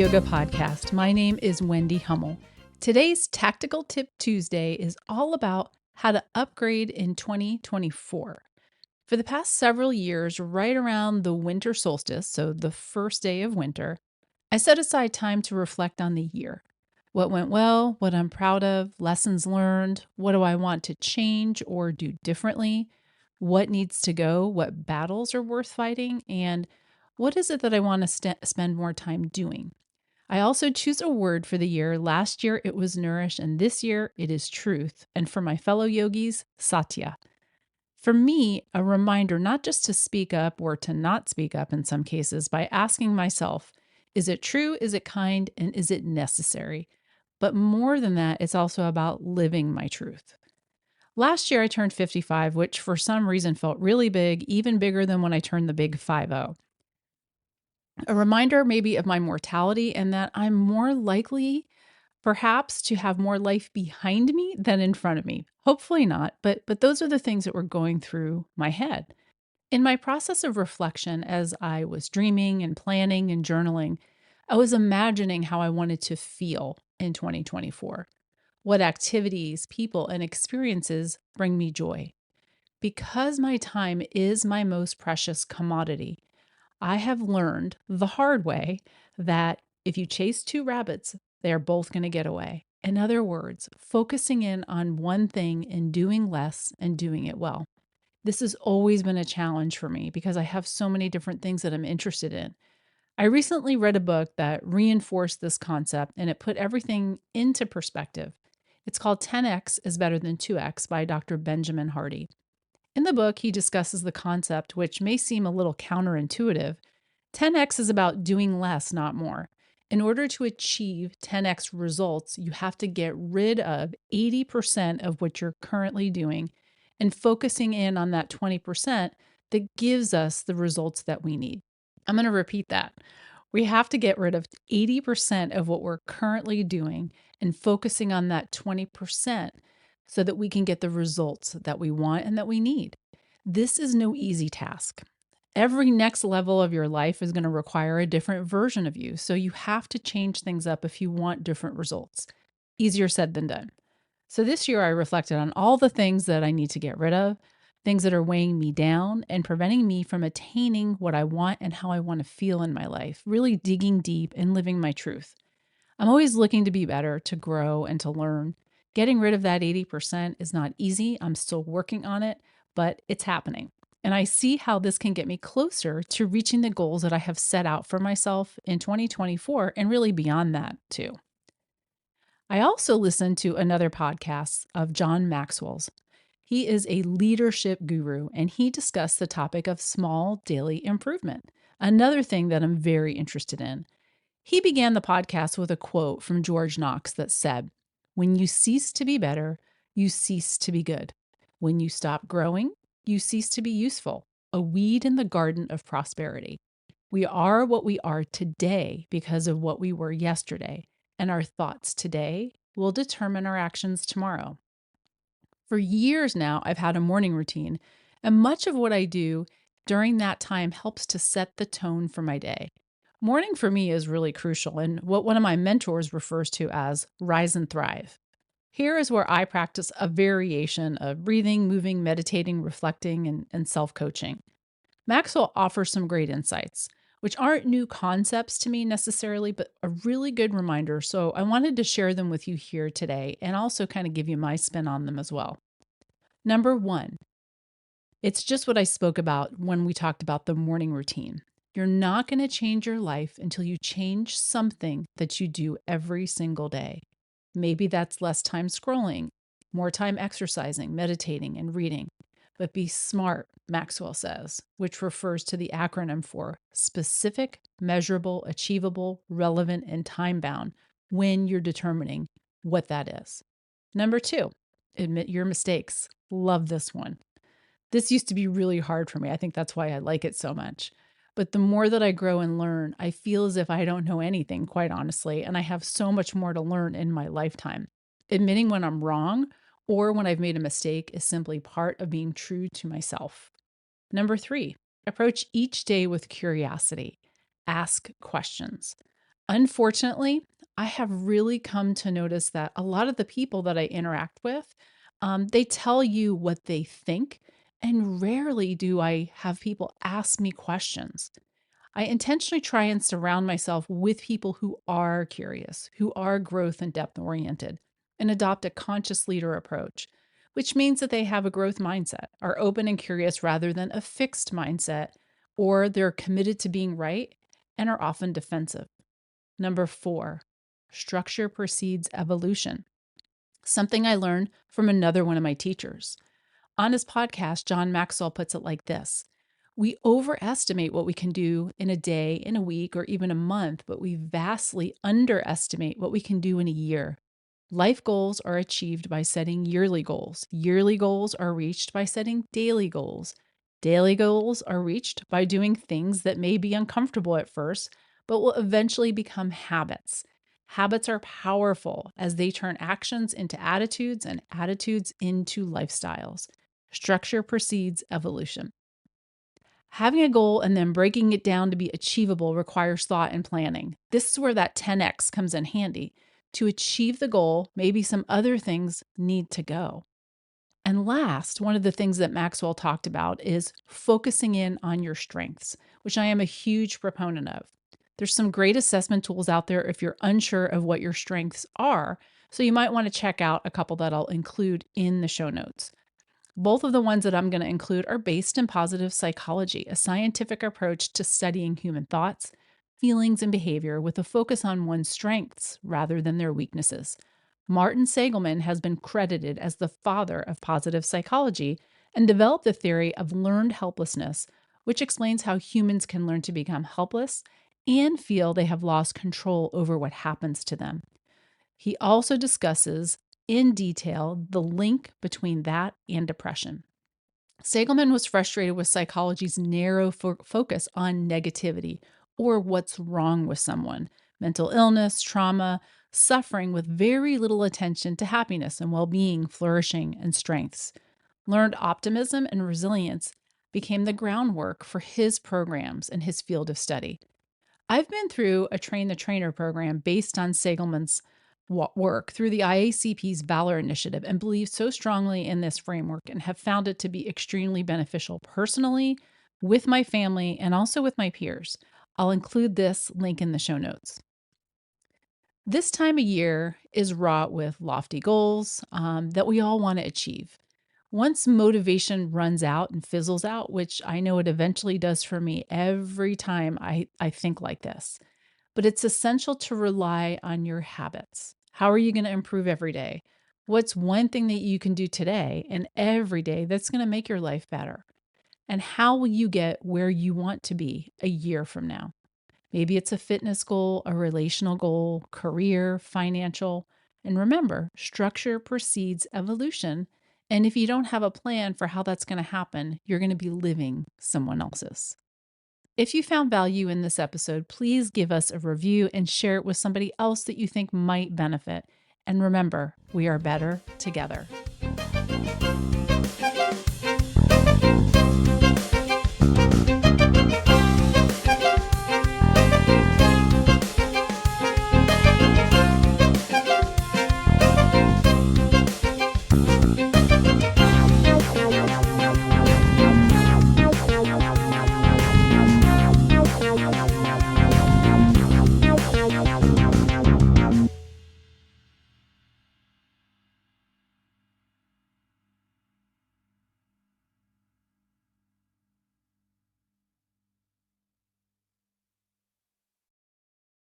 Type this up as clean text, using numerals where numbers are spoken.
Yoga Podcast. My name is Wendy Hummel. Today's Tactical Tip Tuesday is all about how to upgrade in 2024. For the past several years, right around the winter solstice, so the first day of winter, I set aside time to reflect on the year. What went well, what I'm proud of, lessons learned, what do I want to change or do differently, what needs to go, what battles are worth fighting, and what is it that I want to spend more time doing. I also choose a word for the year. Last year it was nourish, and this year it is truth. And for my fellow yogis, satya. For me, a reminder not just to speak up or to not speak up in some cases by asking myself, is it true? Is it kind? And is it necessary? But more than that, it's also about living my truth. Last year I turned 55, which for some reason felt really big, even bigger than when I turned the big 50. A reminder maybe of my mortality and that I'm more likely perhaps to have more life behind me than in front of me. Hopefully not, but those are the things that were going through my head. In my process of reflection as I was dreaming and planning and journaling, I was imagining how I wanted to feel in 2024. What activities, people, and experiences bring me joy. Because my time is my most precious commodity, I have learned the hard way that if you chase two rabbits, they are both going to get away. In other words, focusing in on one thing and doing less and doing it well. This has always been a challenge for me because I have so many different things that I'm interested in. I recently read a book that reinforced this concept and it put everything into perspective. It's called 10x is Better Than 2x by Dr. Benjamin Hardy. In the book, he discusses the concept, which may seem a little counterintuitive. 10x is about doing less, not more. In order to achieve 10x results, you have to get rid of 80% of what you're currently doing and focusing in on that 20% that gives us the results that we need. I'm going to repeat that. We have to get rid of 80% of what we're currently doing and focusing on that 20% so that we can get the results that we want and that we need. This is no easy task. Every next level of your life is going to require a different version of you. So you have to change things up if you want different results. Easier said than done. So this year I reflected on all the things that I need to get rid of, things that are weighing me down and preventing me from attaining what I want and how I want to feel in my life, really digging deep and living my truth. I'm always looking to be better, to grow, and to learn. Getting rid of that 80% is not easy. I'm still working on it, but it's happening. And I see how this can get me closer to reaching the goals that I have set out for myself in 2024 and really beyond that too. I also listened to another podcast of John Maxwell's. He is a leadership guru and he discussed the topic of small daily improvement, another thing that I'm very interested in. He began the podcast with a quote from George Knox that said, "When you cease to be better, you cease to be good. When you stop growing, you cease to be useful, a weed in the garden of prosperity. We are what we are today because of what we were yesterday, and our thoughts today will determine our actions tomorrow." For years now, I've had a morning routine, and much of what I do during that time helps to set the tone for my day. Morning for me is really crucial and what one of my mentors refers to as rise and thrive. Here is where I practice a variation of breathing, moving, meditating, reflecting, and self coaching. Maxwell offers some great insights, which aren't new concepts to me necessarily, but a really good reminder. So I wanted to share them with you here today and also kind of give you my spin on them as well. Number one, it's just what I spoke about when we talked about the morning routine. You're not going to change your life until you change something that you do every single day. Maybe that's less time scrolling, more time exercising, meditating, and reading. But be smart, Maxwell says, which refers to the acronym for specific, measurable, achievable, relevant, and time bound when you're determining what that is. Number two, admit your mistakes. Love this one. This used to be really hard for me. I think that's why I like it so much. But the more that I grow and learn, I feel as if I don't know anything, quite honestly, and I have so much more to learn in my lifetime. Admitting when I'm wrong or when I've made a mistake is simply part of being true to myself. Number three, approach each day with curiosity. Ask questions. Unfortunately, I have really come to notice that a lot of the people that I interact with, they tell you what they think, and rarely do I have people ask me questions. I intentionally try and surround myself with people who are curious, who are growth and depth oriented, and adopt a conscious leader approach, which means that they have a growth mindset, are open and curious rather than a fixed mindset, or they're committed to being right and are often defensive. Number four, structure precedes evolution, something I learned from another one of my teachers. On his podcast, John Maxwell puts it like this: we overestimate what we can do in a day, in a week, or even a month, but we vastly underestimate what we can do in a year. Life goals are achieved by setting yearly goals. Yearly goals are reached by setting daily goals. Daily goals are reached by doing things that may be uncomfortable at first, but will eventually become habits. Habits are powerful as they turn actions into attitudes and attitudes into lifestyles. Structure precedes evolution. Having a goal and then breaking it down to be achievable requires thought and planning. This is where that 10x comes in handy. To achieve the goal, maybe some other things need to go. And last, one of the things that Maxwell talked about is focusing in on your strengths, which I am a huge proponent of. There's some great assessment tools out there if you're unsure of what your strengths are, so you might want to check out a couple that I'll include in the show notes. Both of the ones that I'm going to include are based in positive psychology, a scientific approach to studying human thoughts, feelings, and behavior with a focus on one's strengths rather than their weaknesses. Martin Seligman has been credited as the father of positive psychology and developed the theory of learned helplessness, which explains how humans can learn to become helpless and feel they have lost control over what happens to them. He also discusses in detail the link between that and depression. Seligman was frustrated with psychology's narrow focus on negativity or what's wrong with someone, mental illness, trauma, suffering, with very little attention to happiness and well being, flourishing, and strengths. Learned optimism and resilience became the groundwork for his programs and his field of study. I've been through a train the trainer program based on Seligman's work through the IACP's Valor Initiative and believe so strongly in this framework and have found it to be extremely beneficial personally, with my family, and also with my peers. I'll include this link in the show notes. This time of year is wrought with lofty goals that we all want to achieve. Once motivation runs out and fizzles out, which I know it eventually does for me every time I think like this, but it's essential to rely on your habits. How are you going to improve every day? What's one thing that you can do today and every day that's going to make your life better? And how will you get where you want to be a year from now? Maybe it's a fitness goal, a relational goal, career, financial. And remember, structure precedes evolution. And if you don't have a plan for how that's going to happen, you're going to be living someone else's. If you found value in this episode, please give us a review and share it with somebody else that you think might benefit. And remember, we are better together.